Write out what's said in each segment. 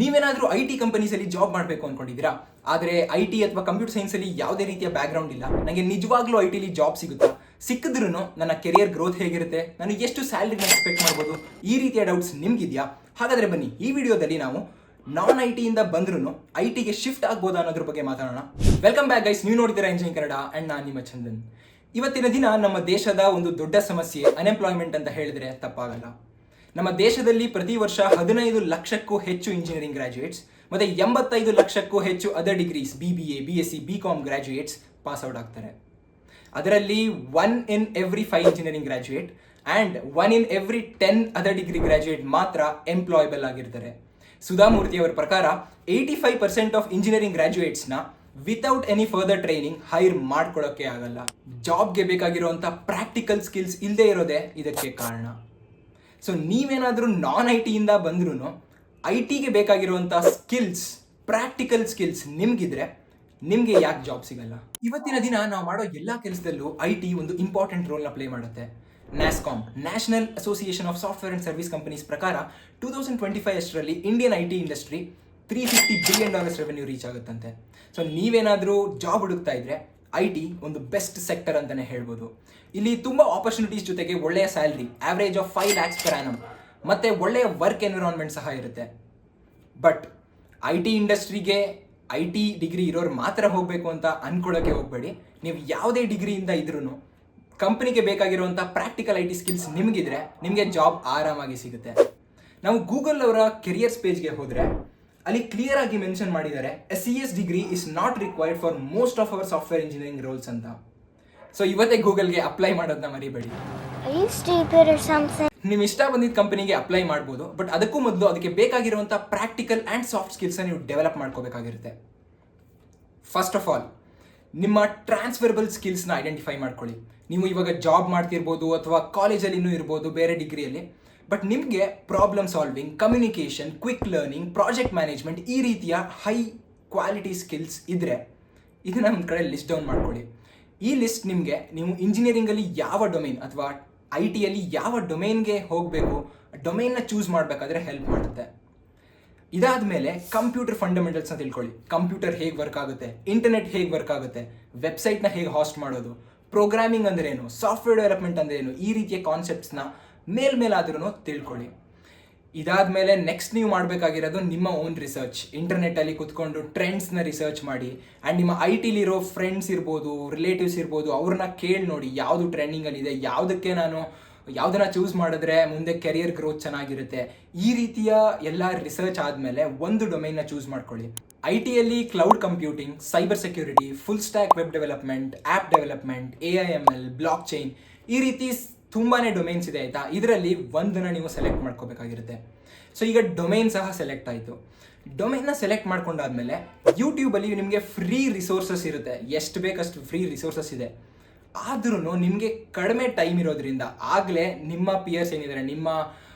ನೀವೇನಾದರೂ I T ಕಂಪನೀಸಲ್ಲಿ job ಮಾಡಬೇಕು ಅನ್ಕೊಂಡಿದ್ದೀರಾ, ಆದರೆ ಐ ಟಿ ಅಥವಾ ಕಂಪ್ಯೂಟರ್ ಸೈನ್ಸಲ್ಲಿ ಯಾವುದೇ ರೀತಿಯ ಬ್ಯಾಕ್ಗ್ರೌಂಡ್ ಇಲ್ಲ, ನನಗೆ ನಿಜವಾಗ್ಲೂ ಐ ಟಿಲಿ ಜಾಬ್ ಸಿಗುತ್ತಾ, ಸಿಕ್ಕಿದ್ರೂ ನನ್ನ ಕೆರಿಯರ್ ಗ್ರೋತ್ ಹೇಗಿರುತ್ತೆ, ನಾನು ಎಷ್ಟು ಸ್ಯಾಲರಿನ ಎಕ್ಸ್ಪೆಕ್ಟ್ ಮಾಡ್ಬೋದು, ಈ ರೀತಿಯ ಡೌಟ್ಸ್ ನಿಮ್ಗಿದೆಯಾ? ಹಾಗಾದರೆ ಬನ್ನಿ, ಈ ವಿಡಿಯೋದಲ್ಲಿ ನಾವು ನಾನ್ ಐ ಟಿಯಿಂದ ಬಂದ್ರೂ ಐ ಟಿಗೆ ಶಿಫ್ಟ್ ಆಗ್ಬೋದಾ ಅನ್ನೋದ್ರ ಬಗ್ಗೆ ಮಾತಾಡೋಣ. ವೆಲ್ಕಮ್ ಬ್ಯಾಕ್ ಗೈಸ್, ನೀವು ನೋಡ್ತೀರಾ ಇಂಜಿನಿಯರಿಂಗ್ ಕನ್ನಡ ಆ್ಯಂಡ್ ನಾನು ನಿಮ್ಮ ಚಂದನ್. ಇವತ್ತಿನ ದಿನ ನಮ್ಮ ದೇಶದ ಒಂದು ದೊಡ್ಡ ಸಮಸ್ಯೆ ಅನ್ಎಂಪ್ಲಾಯ್ಮೆಂಟ್ ಅಂತ ಹೇಳಿದ್ರೆ ತಪ್ಪಾಗಲ್ಲ. ನಮ್ಮ ದೇಶದಲ್ಲಿ ಪ್ರತಿ ವರ್ಷ 15 ಲಕ್ಷಕ್ಕೂ ಹೆಚ್ಚು ಇಂಜಿನಿಯರಿಂಗ್ ಗ್ರಾಜ್ಯುಯೇಟ್ಸ್ ಮತ್ತು 85 ಲಕ್ಷಕ್ಕೂ ಹೆಚ್ಚು other degrees BBA, BSc, BCom graduates pass out ಆಗ್ತಾರೆ. ಅದರಲ್ಲಿ 1 in every 5 engineering graduate and 1 in every 10 other degree graduate ಮಾತ್ರ ಎಂಪ್ಲಾಯಬಲ್ ಆಗಿರ್ತಾರೆ. ಸುಧಾಮೂರ್ತಿ ಅವರ ಪ್ರಕಾರ 85% ಆಫ್ ಇಂಜಿನಿಯರಿಂಗ್ ಗ್ರಾಜ್ಯುಯೇಟ್ಸ್ನ without any further training hire ಮಾಡ್ಕೊಳ್ಳೋಕ್ಕೆ ಆಗಲ್ಲ. ಜಾಬ್ಗೆ ಬೇಕಾಗಿರುವಂಥ ಪ್ರಾಕ್ಟಿಕಲ್ ಸ್ಕಿಲ್ಸ್ ಇಲ್ಲದೆ ಇರೋದೇ ಇದಕ್ಕೆ ಕಾರಣ. ಸೊ ನೀವೇನಾದರೂ ನಾನ್ ಐ ಟಿಯಿಂದ ಬಂದ್ರೂ ಐ ಟಿಗೆ ಬೇಕಾಗಿರುವಂಥ ಸ್ಕಿಲ್ಸ್, ಪ್ರಾಕ್ಟಿಕಲ್ ಸ್ಕಿಲ್ಸ್ ನಿಮಗಿದ್ರೆ ನಿಮಗೆ ಯಾಕೆ ಜಾಬ್ ಸಿಗಲ್ಲ? ಇವತ್ತಿನ ದಿನ ನಾವು ಮಾಡೋ ಎಲ್ಲ ಕೆಲಸದಲ್ಲೂ ಐ ಟಿ ಒಂದು ಇಂಪಾರ್ಟೆಂಟ್ ರೋಲ್ನ ಪ್ಲೇ ಮಾಡುತ್ತೆ. NASSCOM, national association of software and service companies ಪ್ರಕಾರ 2025 ಅಷ್ಟರಲ್ಲಿ Indian I T industry $350 billion revenue reach ಆಗುತ್ತಂತೆ. ಸೊ ನೀವೇನಾದರೂ ಜಾಬ್ ಹುಡುಕ್ತಾ ಇದ್ರೆ ಐ ಟಿ ಒಂದು ಬೆಸ್ಟ್ ಸೆಕ್ಟರ್ ಅಂತಲೇ ಹೇಳ್ಬೋದು. ಇಲ್ಲಿ ತುಂಬ ಆಪರ್ಚುನಿಟೀಸ್ ಜೊತೆಗೆ ಒಳ್ಳೆಯ salary, average of 5 lakhs per annum, ಮತ್ತು ಒಳ್ಳೆಯ ವರ್ಕ್ ಎನ್ವಿರಾನ್ಮೆಂಟ್ ಸಹ ಇರುತ್ತೆ. ಬಟ್ ಐ ಟಿ ಇಂಡಸ್ಟ್ರಿಗೆ ಐ ಟಿ ಡಿಗ್ರಿ ಇರೋರು ಮಾತ್ರ ಹೋಗಬೇಕು ಅಂತ ಅಂದ್ಕೊಳ್ಳೋಕ್ಕೆ ಹೋಗಬೇಡಿ. ನೀವು ಯಾವುದೇ ಡಿಗ್ರಿಯಿಂದ ಇದ್ರೂ ಕಂಪ್ನಿಗೆ ಬೇಕಾಗಿರುವಂಥ ಪ್ರಾಕ್ಟಿಕಲ್ ಐ ಟಿ ಸ್ಕಿಲ್ಸ್ ನಿಮಗಿದ್ರೆ ನಿಮಗೆ ಜಾಬ್ ಆರಾಮಾಗಿ ಸಿಗುತ್ತೆ. ನಾವು ಗೂಗಲ್ ಅವರ ಕೆರಿಯರ್ಸ್ ಪೇಜ್ಗೆ ಹೋದರೆ ಅಲ್ಲಿ ಕ್ಲಿಯರ್ ಆಗಿ ಮೆನ್ಷನ್ ಮಾಡಿದ್ದಾರೆ, CS degree is not required for most of our software engineering roles ಅಂತ. ಸೊ ಇವತ್ತೇ ಗೂಗಲ್ಗೆ ಅಪ್ಲೈ ಮಾಡೋದನ್ನ ಮರಿಬೇಡಿ. ನೀವು ಇಷ್ಟ ಬಂದಿದ್ದ ಕಂಪನಿಗೆ ಅಪ್ಲೈ ಮಾಡ್ಬೋದು, ಬಟ್ ಅದಕ್ಕೂ ಮೊದಲು ಅದಕ್ಕೆ ಬೇಕಾಗಿರುವಂಥ ಪ್ರಾಕ್ಟಿಕಲ್ ಆ್ಯಂಡ್ ಸಾಫ್ಟ್ ಸ್ಕಿಲ್ಸ್ನ ನೀವು ಡೆವಲಪ್ ಮಾಡ್ಕೋಬೇಕಾಗಿರುತ್ತೆ. ಫಸ್ಟ್ ಆಫ್ ಆಲ್ ನಿಮ್ಮ ಟ್ರಾನ್ಸ್ಫರಬಲ್ ಸ್ಕಿಲ್ಸ್ನ ಐಡೆಂಟಿಫೈ ಮಾಡ್ಕೊಳ್ಳಿ. ನೀವು ಇವಾಗ ಜಾಬ್ ಮಾಡ್ತಿರ್ಬೋದು ಅಥವಾ ಕಾಲೇಜಲ್ಲಿ ಇನ್ನೂ ಇರ್ಬೋದು, ಬೇರೆ ಡಿಗ್ರಿಯಲ್ಲಿ, ಬಟ್ ನಿಮಗೆ problem solving, communication, quick learning, project management ಈ ರೀತಿಯ ಹೈ ಕ್ವಾಲಿಟಿ ಸ್ಕಿಲ್ಸ್ ಇದ್ದರೆ ಇದನ್ನು ಒಂದು ಕಡೆ ಲಿಸ್ಟ್ ಡೌನ್ ಮಾಡ್ಕೊಳ್ಳಿ. ಈ ಲಿಸ್ಟ್ ನಿಮಗೆ ನೀವು ಇಂಜಿನಿಯರಿಂಗಲ್ಲಿ ಯಾವ ಡೊಮೈನ್ ಅಥವಾ ಐ ಟಿಯಲ್ಲಿ ಯಾವ ಡೊಮೈನ್ಗೆ ಹೋಗಬೇಕು, ಡೊಮೈನ್ನ ಚೂಸ್ ಮಾಡಬೇಕಾದ್ರೆ ಹೆಲ್ಪ್ ಮಾಡುತ್ತೆ. ಇದಾದ ಮೇಲೆ ಕಂಪ್ಯೂಟರ್ ಫಂಡಮೆಂಟಲ್ಸ್ನ ತಿಳ್ಕೊಳ್ಳಿ. ಕಂಪ್ಯೂಟರ್ ಹೇಗೆ ವರ್ಕ್ ಆಗುತ್ತೆ, ಇಂಟರ್ನೆಟ್ ಹೇಗೆ ವರ್ಕ್ ಆಗುತ್ತೆ, ವೆಬ್ಸೈಟ್ನ ಹೇಗೆ ಹಾಸ್ಟ್ ಮಾಡೋದು, ಪ್ರೋಗ್ರಾಮಿಂಗ್ ಅಂದರೆ ಏನು, ಸಾಫ್ಟ್ವೇರ್ ಡೆವಲಪ್ಮೆಂಟ್ ಅಂದರೆ ಏನು, ಈ ರೀತಿಯ ಕಾನ್ಸೆಪ್ಟ್ಸ್ನ ಮೇಲಾದ್ರೂ ತಿಳ್ಕೊಳ್ಳಿ. ಇದಾದ ಮೇಲೆ ನೆಕ್ಸ್ಟ್ ನೀವು ಮಾಡಬೇಕಾಗಿರೋದು ನಿಮ್ಮ ಓನ್ ರಿಸರ್ಚ್. ಇಂಟರ್ನೆಟ್ಟಲ್ಲಿ ಕುತ್ಕೊಂಡು ಟ್ರೆಂಡ್ಸ್ನ ರಿಸರ್ಚ್ ಮಾಡಿ ಆ್ಯಂಡ್ ನಿಮ್ಮ ಐ ಟಿಲಿರೋ ಫ್ರೆಂಡ್ಸ್ ಇರ್ಬೋದು, ರಿಲೇಟಿವ್ಸ್ ಇರ್ಬೋದು, ಅವ್ರನ್ನ ಕೇಳಿ ನೋಡಿ ಯಾವುದು ಟ್ರೆಂಡಿಂಗಲ್ಲಿದೆ, ಯಾವುದನ್ನ ಚೂಸ್ ಮಾಡಿದ್ರೆ ಮುಂದೆ ಕೆರಿಯರ್ ಗ್ರೋತ್ ಚೆನ್ನಾಗಿರುತ್ತೆ. ಈ ರೀತಿಯ ಎಲ್ಲ ರಿಸರ್ಚ್ ಆದಮೇಲೆ ಒಂದು ಡೊಮೈನ್ನ ಚೂಸ್ ಮಾಡ್ಕೊಳ್ಳಿ. ಐ ಟಿಯಲ್ಲಿ cloud computing, cyber security, full stack web development, app development, AI/ML, blockchain, ಈ ರೀತಿ ತುಂಬಾ ಡೊಮೈನ್ಸ್ ಇದೆ ಆಯಿತಾ. ಇದರಲ್ಲಿ ಒಂದನ್ನು ನೀವು ಸೆಲೆಕ್ಟ್ ಮಾಡ್ಕೋಬೇಕಾಗಿರುತ್ತೆ. ಸೊ ಈಗ ಡೊಮೈನ್ ಸಹ ಸೆಲೆಕ್ಟ್ ಆಯಿತು. ಡೊಮೈನ್ನ ಸೆಲೆಕ್ಟ್ ಮಾಡ್ಕೊಂಡಾದ್ಮೇಲೆ ಯೂಟ್ಯೂಬಲ್ಲಿ ನಿಮಗೆ ಫ್ರೀ ರಿಸೋರ್ಸಸ್ ಇರುತ್ತೆ, ಎಷ್ಟು ಬೇಕಷ್ಟು ಫ್ರೀ ರಿಸೋರ್ಸಸ್ ಇದೆ. ಆದ್ರೂ ನಿಮಗೆ ಕಡಿಮೆ ಟೈಮ್ ಇರೋದ್ರಿಂದ ಆಗಲೇ ನಿಮ್ಮ ಪಿಯರ್ಸ್ ಏನಿದ್ದಾರೆ, ನಿಮ್ಮ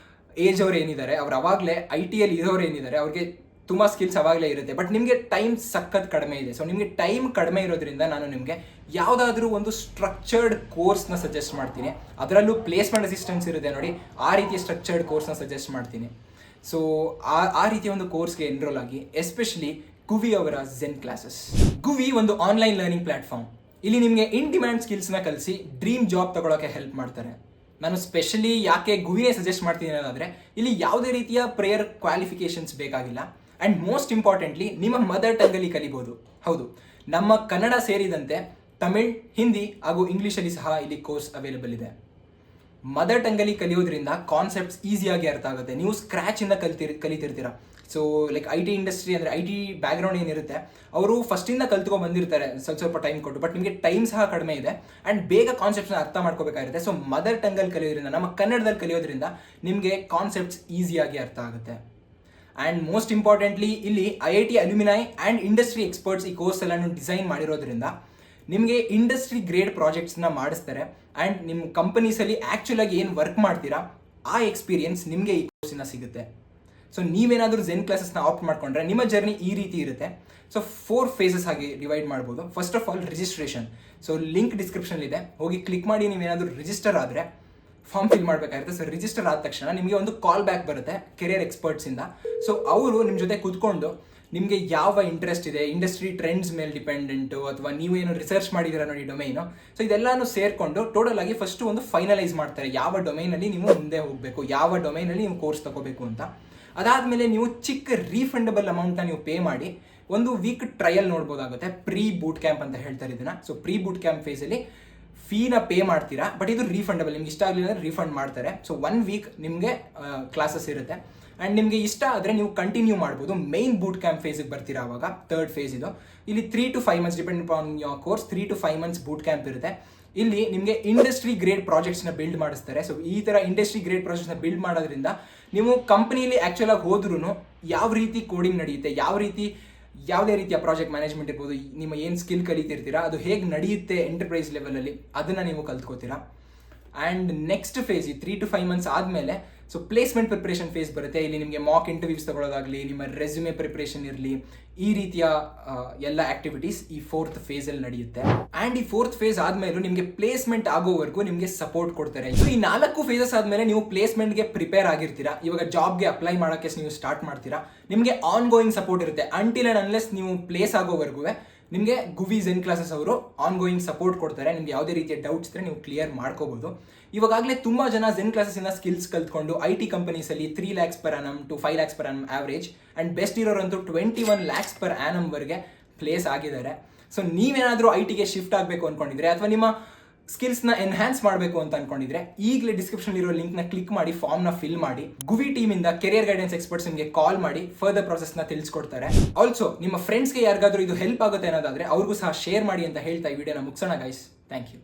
ಏಜ್ ಅವ್ರು ಏನಿದ್ದಾರೆ, ಅವ್ರು ಅವಾಗಲೇ ಐ ಟಿಯಲ್ಲಿ ಇರೋರು ಏನಿದ್ದಾರೆ, ಅವ್ರಿಗೆ ತುಂಬ ಸ್ಕಿಲ್ಸ್ ಅವಾಗಲೇ ಇರುತ್ತೆ. ಬಟ್ ನಿಮಗೆ ಟೈಮ್ ಸಖತ್ ಕಡಿಮೆ ಇದೆ. ಸೊ ನಿಮಗೆ ಟೈಮ್ ಕಡಿಮೆ ಇರೋದ್ರಿಂದ ನಾನು ನಿಮಗೆ ಯಾವುದಾದ್ರೂ ಒಂದು ಸ್ಟ್ರಕ್ಚರ್ಡ್ ಕೋರ್ಸ್ನ ಸಜೆಸ್ಟ್ ಮಾಡ್ತೀನಿ. ಅದರಲ್ಲೂ ಪ್ಲೇಸ್ಮೆಂಟ್ ಅಸಿಸ್ಟೆನ್ಸ್ ಇರುತ್ತೆ ನೋಡಿ, ಆ ರೀತಿಯ ಸ್ಟ್ರಕ್ಚರ್ಡ್ ಕೋರ್ಸ್ನ ಸಜೆಸ್ಟ್ ಮಾಡ್ತೀನಿ. ಸೊ ಆ ರೀತಿಯ ಒಂದು ಕೋರ್ಸ್ಗೆ ಎನ್ರೋಲ್ ಆಗಿ, ಎಸ್ಪೆಷಲಿ ಗುವಿ ಅವರ ಝೆನ್ ಕ್ಲಾಸಸ್. ಗುವಿ ಒಂದು ಆನ್ಲೈನ್ ಲರ್ನಿಂಗ್ ಪ್ಲಾಟ್ಫಾರ್ಮ್. ಇಲ್ಲಿ ನಿಮಗೆ ಇನ್ ಡಿಮ್ಯಾಂಡ್ ಸ್ಕಿಲ್ಸ್ನ ಕಲಿಸಿ ಡ್ರೀಮ್ ಜಾಬ್ ತಗೊಳ್ಳೋಕ್ಕೆ ಹೆಲ್ಪ್ ಮಾಡ್ತಾರೆ. ನಾನು ಸ್ಪೆಷಲಿ ಯಾಕೆ ಗುವಿನೇ ಸಜೆಸ್ಟ್ ಮಾಡ್ತೀನಿ ಅನ್ನೋದಾದರೆ, ಇಲ್ಲಿ ಯಾವುದೇ ರೀತಿಯ ಪ್ರೇಯರ್ ಕ್ವಾಲಿಫಿಕೇಷನ್ಸ್ ಬೇಕಾಗಿಲ್ಲ. ಆ್ಯಂಡ್ ಮೋಸ್ಟ್ ಇಂಪಾರ್ಟೆಂಟ್ಲಿ ನಿಮ್ಮ ಮದರ್ ಟಂಗಲ್ಲಿ ಕಲಿಬೋದು. ಹೌದು, ನಮ್ಮ ಕನ್ನಡ ಸೇರಿದಂತೆ ತಮಿಳ್, ಹಿಂದಿ ಹಾಗೂ ಇಂಗ್ಲೀಷಲ್ಲಿ ಸಹ ಇಲ್ಲಿ ಕೋರ್ಸ್ ಅವೈಲೇಬಲ್ ಇದೆ. ಮದರ್ ಟಂಗಲ್ಲಿ ಕಲಿಯೋದ್ರಿಂದ ಕಾನ್ಸೆಪ್ಟ್ಸ್ ಈಸಿಯಾಗಿ ಅರ್ಥ ಆಗುತ್ತೆ. ನೀವು ಸ್ಕ್ರ್ಯಾಚಿಂದ ಕಲಿತಿರ್ತೀರ. So like I T industry ಅಂದರೆ ಐ ಟಿ ಬ್ಯಾಕ್ಗ್ರೌಂಡ್ ಏನಿರುತ್ತೆ, ಅವರು ಫಸ್ಟಿಂದ ಕಲ್ತ್ಕೊಂಡು ಬಂದಿರ್ತಾರೆ ಸ್ವಲ್ಪ ಟೈಮ್ ಕೊಟ್ಟು. ಬಟ್ ನಿಮಗೆ ಟೈಮ್ ಸಹ ಕಡಿಮೆ ಇದೆ ಆ್ಯಂಡ್ ಬೇಗ ಕಾನ್ಸೆಪ್ಟ್ಸ್ನ ಅರ್ಥ ಮಾಡ್ಕೋಬೇಕಾಗಿರುತ್ತೆ. ಸೊ ಮದರ್ ಟಂಗಲ್ಲಿ ಕಲಿಯೋದ್ರಿಂದ, ನಮ್ಮ ಕನ್ನಡದಲ್ಲಿ ಕಲಿಯೋದ್ರಿಂದ ನಿಮಗೆ ಕಾನ್ಸೆಪ್ಟ್ಸ್ ಈಸಿಯಾಗಿ ಅರ್ಥ ಆಗುತ್ತೆ. ಆ್ಯಂಡ್ ಮೋಸ್ಟ್ ಇಂಪಾರ್ಟೆಂಟ್ಲಿ ಇಲ್ಲಿ IIT ಅಲ್ಯುಮಿನೈ ಆ್ಯಂಡ್ ಇಂಡಸ್ಟ್ರಿ ಎಕ್ಸ್ಪರ್ಟ್ಸ್ ಈ ಕೋರ್ಸ್ ಎಲ್ಲನೂ ಡಿಸೈನ್ ಮಾಡಿರೋದ್ರಿಂದ ನಿಮಗೆ ಇಂಡಸ್ಟ್ರಿ ಗ್ರೇಡ್ ಪ್ರಾಜೆಕ್ಟ್ಸ್ನ ಮಾಡಿಸ್ತಾರೆ. ಆ್ಯಂಡ್ ನಿಮ್ಮ ಕಂಪನೀಸಲ್ಲಿ ಆ್ಯಕ್ಚುಲಾಗಿ ಏನು ವರ್ಕ್ ಮಾಡ್ತೀರಾ ಆ ಎಕ್ಸ್ಪೀರಿಯನ್ಸ್ ನಿಮಗೆ ಈ ಕೋರ್ಸಿನ ಸಿಗುತ್ತೆ. ಸೊ ನೀವೇನಾದರೂ ಝೆನ್ ಕ್ಲಾಸಸ್ನ ಆಪ್ಟ್ ಮಾಡ್ಕೊಂಡ್ರೆ ನಿಮ್ಮ ಜರ್ನಿ ಈ ರೀತಿ ಇರುತ್ತೆ. ಸೊ 4 phases ಆಗಿ ಡಿವೈಡ್ ಮಾಡ್ಬೋದು. First of all registration. So link description ಇದೆ, ಹೋಗಿ ಕ್ಲಿಕ್ ಮಾಡಿ ನೀವೇನಾದರೂ ರಿಜಿಸ್ಟರ್ ಆದರೆ ಫಾರ್ಮ್ ಫಿಲ್ ಮಾಡಬೇಕಾಗಿರುತ್ತೆ. ಸೊ ರಿಜಿಸ್ಟರ್ ಆದ ತಕ್ಷಣ ನಿಮಗೆ ಒಂದು ಕಾಲ್ ಬ್ಯಾಕ್ ಬರುತ್ತೆ ಕೆರಿಯರ್ ಎಕ್ಸ್ಪರ್ಟ್ಸಿಂದ. ಸೊ ಅವರು ನಿಮ್ಮ ಜೊತೆ ಕೂತ್ಕೊಂಡು ನಿಮಗೆ ಯಾವ ಇಂಟ್ರೆಸ್ಟ್ ಇದೆ, ಇಂಡಸ್ಟ್ರಿ ಟ್ರೆಂಡ್ಸ್ ಮೇಲೆ ಡಿಪೆಂಡೆಂಟು, ಅಥವಾ ನೀವು ಏನು ರಿಸರ್ಚ್ ಮಾಡಿದ್ದೀರಾ ನೋಡಿ ಡೊಮೈನು, ಸೊ ಇದೆಲ್ಲನೂ ಸೇರಿಕೊಂಡು ಟೋಟಲ್ ಆಗಿ ಫಸ್ಟ್ ಒಂದು ಫೈನಲೈಸ್ ಮಾಡ್ತಾರೆ ಯಾವ ಡೊಮೈನಲ್ಲಿ ನೀವು ಮುಂದೆ ಹೋಗಬೇಕು, ಯಾವ ಡೊಮೈನಲ್ಲಿ ನೀವು ಕೋರ್ಸ್ ತಗೋಬೇಕು ಅಂತ. ಅದಾದಮೇಲೆ ನೀವು ಚಿಕ್ಕ ರೀಫಂಡಬಲ್ ಅಮೌಂಟ್ನ ನೀವು ಪೇ ಮಾಡಿ ಒಂದು ವೀಕ್ ಟ್ರಯಲ್ ನೋಡ್ಬೋದಾಗುತ್ತೆ. ಪ್ರೀ ಬೂಟ್ ಕ್ಯಾಂಪ್ ಅಂತ ಹೇಳ್ತಾರೆ ಇದನ್ನ. ಸೊ ಪ್ರೀ ಬೂಟ್ ಕ್ಯಾಂಪ್ ಫೇಸಲ್ಲಿ ಫೀನ ಪೇ ಮಾಡ್ತೀರಾ, ಬಟ್ ಇದು ರೀಫಂಡಬಲ್. ನಿಮ್ಗೆ ಇಷ್ಟ ಆಗಲಿಲ್ಲ ಅಂದರೆ ರೀಫಂಡ್ ಮಾಡ್ತಾರೆ. ಸೊ 1 ವೀಕ್ ನಿಮಗೆ ಕ್ಲಾಸಸ್ ಇರುತ್ತೆ. ಆ್ಯಂಡ್ ನಿಮಗೆ ಇಷ್ಟ ಆದರೆ ನೀವು ಕಂಟಿನ್ಯೂ ಮಾಡ್ಬೋದು. ಮೇನ್ ಬೂಟ್ ಕ್ಯಾಂಪ್ ಫೇಸಿಗೆ ಬರ್ತೀರಾ ಅವಾಗ, 3rd ಫೇಸ್ ಇದು. ಇಲ್ಲಿ 3 to 5 months depend on your course, 3 to 5 months boot camp ಇರುತ್ತೆ. ಇಲ್ಲಿ ನಿಮಗೆ ಇಂಡಸ್ಟ್ರಿ ಗ್ರೇಡ್ ಪ್ರಾಜೆಕ್ಟ್ಸ್ನ ಬಿಲ್ಡ್ ಮಾಡಿಸ್ತಾರೆ. ಸೊ ಈ ಥರ ಇಂಡಸ್ಟ್ರಿ ಗ್ರೇಡ್ ಪ್ರಾಜೆಕ್ಟ್ಸ್ನ ಬಿಲ್ಡ್ ಮಾಡೋದ್ರಿಂದ ನೀವು ಕಂಪ್ನಿಲಿ ಆ್ಯಕ್ಚುಲ್ ಆಗಿ ಹೋದ್ರೂ ಯಾವ ರೀತಿ ಕೋಡಿಂಗ್ ನಡೆಯುತ್ತೆ, ಯಾವುದೇ ರೀತಿಯ ಪ್ರಾಜೆಕ್ಟ್ ಮ್ಯಾನೇಜ್ಮೆಂಟ್ ಇರ್ಬೋದು, ನಿಮ್ಮ ಏನು ಸ್ಕಿಲ್ ಕಲಿತಿರ್ತೀರಾ ಅದು ಹೇಗೆ ನಡೆಯುತ್ತೆ ಎಂಟರ್ಪ್ರೈಸ್ ಲೆವೆಲಲ್ಲಿ, ಅದನ್ನು ನೀವು ಕಲ್ತ್ಕೋತೀರಾ. ಆ್ಯಂಡ್ ನೆಕ್ಸ್ಟ್ ಫೇಸ್ ಈ 3 to 5 ಮಂತ್ಸ್ ಆದಮೇಲೆ ಸೊ ಪ್ಲೇಸ್ಮೆಂಟ್ ಪ್ರಿಪ್ರೇಷನ್ ಫೇಸ್ ಬರುತ್ತೆ. ಇಲ್ಲಿ ನಿಮಗೆ ಮಾಕ್ ಇಂಟರ್ವ್ಯೂಸ್ ತಗೊಳ್ಳೋದಾಗಲಿ, ನಿಮ್ಮ ರೆಸ್ಯೂಮೆ ಪ್ರಿಪ್ರೇಷನ್ ಇರಲಿ, ಈ ರೀತಿಯ ಎಲ್ಲ ಆಕ್ಟಿವಿಟೀಸ್ ಈ 4th ಫೇಸಲ್ಲಿ ನಡೆಯುತ್ತೆ. ಆ್ಯಂಡ್ ಈ 4th ಫೇಸ್ ಆದಮೇಲೂ ನಿಮಗೆ ಪ್ಲೇಸ್ಮೆಂಟ್ ಆಗೋವರೆಗೂ ನಿಮಗೆ ಸಪೋರ್ಟ್ ಕೊಡ್ತಾರೆ. ಸೊ ಈ 4 ಫೇಸಸ್ ಆದಮೇಲೆ ನೀವು ಪ್ಲೇಸ್ಮೆಂಟ್ಗೆ ಪ್ರಿಪೇರ್ ಆಗಿರ್ತೀರಾ. ಇವಾಗ ಜಾಬ್ಗೆ ಅಪ್ಲೈ ಮಾಡೋಕ್ಕೆ ನೀವು ಸ್ಟಾರ್ಟ್ ಮಾಡ್ತೀರಾ. ನಿಮಗೆ ಆನ್ ಗೋಯಿಂಗ್ ಸಪೋರ್ಟ್ ಇರುತ್ತೆ. ಅಂಟಿಲ್ ಆ್ಯಂಡ್ ಅನ್ಲೆಸ್ ನೀವು ಪ್ಲೇಸ್ ಆಗೋವರೆಗೂ ನಿಮಗೆ ಗುವಿ ಝೆನ್ ಕ್ಲಾಸಸ್ ಅವರು ಆನ್ ಗೋಯಿಂಗ್ ಸಪೋರ್ಟ್ ಕೊಡ್ತಾರೆ. ನಿಮ್ಗೆ ಯಾವುದೇ ರೀತಿಯ ಡೌಟ್ಸ್ ಇದ್ದರೆ ನೀವು ಕ್ಲಿಯರ್ ಮಾಡ್ಕೋಬೋದು. ಇವಾಗಲೇ ತುಂಬ ಜನ ಝೆನ್ ಕ್ಲಾಸಸ್ಸಿಂದ ಸ್ಕಿಲ್ಸ್ ಕಲ್ತ್ಕೊಂಡು IT ಕಂಪನೀಸಲ್ಲಿ 3 lakhs per annum to 5 lakhs per annum average, and best ಇರೋರಂತೂ 21 lakhs per annum ವರೆಗೆ ಪ್ಲೇಸ್ ಆಗಿದ್ದಾರೆ. ಸೊ ನೀವೇನಾದರೂ ITಗೆ ಶಿಫ್ಟ್ ಆಗಬೇಕು ಅಂದ್ಕೊಂಡಿದ್ರೆ ಅಥವಾ ನಿಮ್ಮ ಸ್ಕಿಲ್ಸ್ನ ಎನ್ಹ್ಯಾನ್ಸ್ ಮಾಡಬೇಕು ಅಂತ ಅನ್ಕೊಂಡಿದ್ರೆ ಈಗಲೇ ಡಿಸ್ಕ್ರಿಪ್ಷನ್ ಇರೋ ಲಿಂಕ್ನ ಕ್ಲಿಕ್ ಮಾಡಿ ಫಾರ್ಮ್ನ ಫಿಲ್ ಮಾಡಿ. ಗುವಿ ಟೀಮಿಂದ ಕೆರಿಯರ್ ಗೈಡೆನ್ಸ್ ಎಕ್ಸ್ಪರ್ಟ್ಸ್ ನಿಮಗೆ ಕಾಲ್ ಮಾಡಿ ಫರ್ದರ್ ಪ್ರೊಸೆಸ್ನ ತಿಳಿಸ್ಕೊಡ್ತಾರೆ. ಆಲ್ಸೋ ನಿಮ್ಮ ಫ್ರೆಂಡ್ಸ್ಗೆ ಯಾರಿಗಾದ್ರೂ ಇದು ಹೆಲ್ಪ್ ಆಗುತ್ತೆ ಅನ್ನೋದಾದ್ರೆ ಅವ್ರಿಗೂ ಸಹ ಶೇರ್ ಮಾಡಿ ಅಂತ ಹೇಳ್ತಾ ಈ ವಿಡಿಯೋನ ಮುಗಿಸೋಣ ಗೈಸ್. Thank you.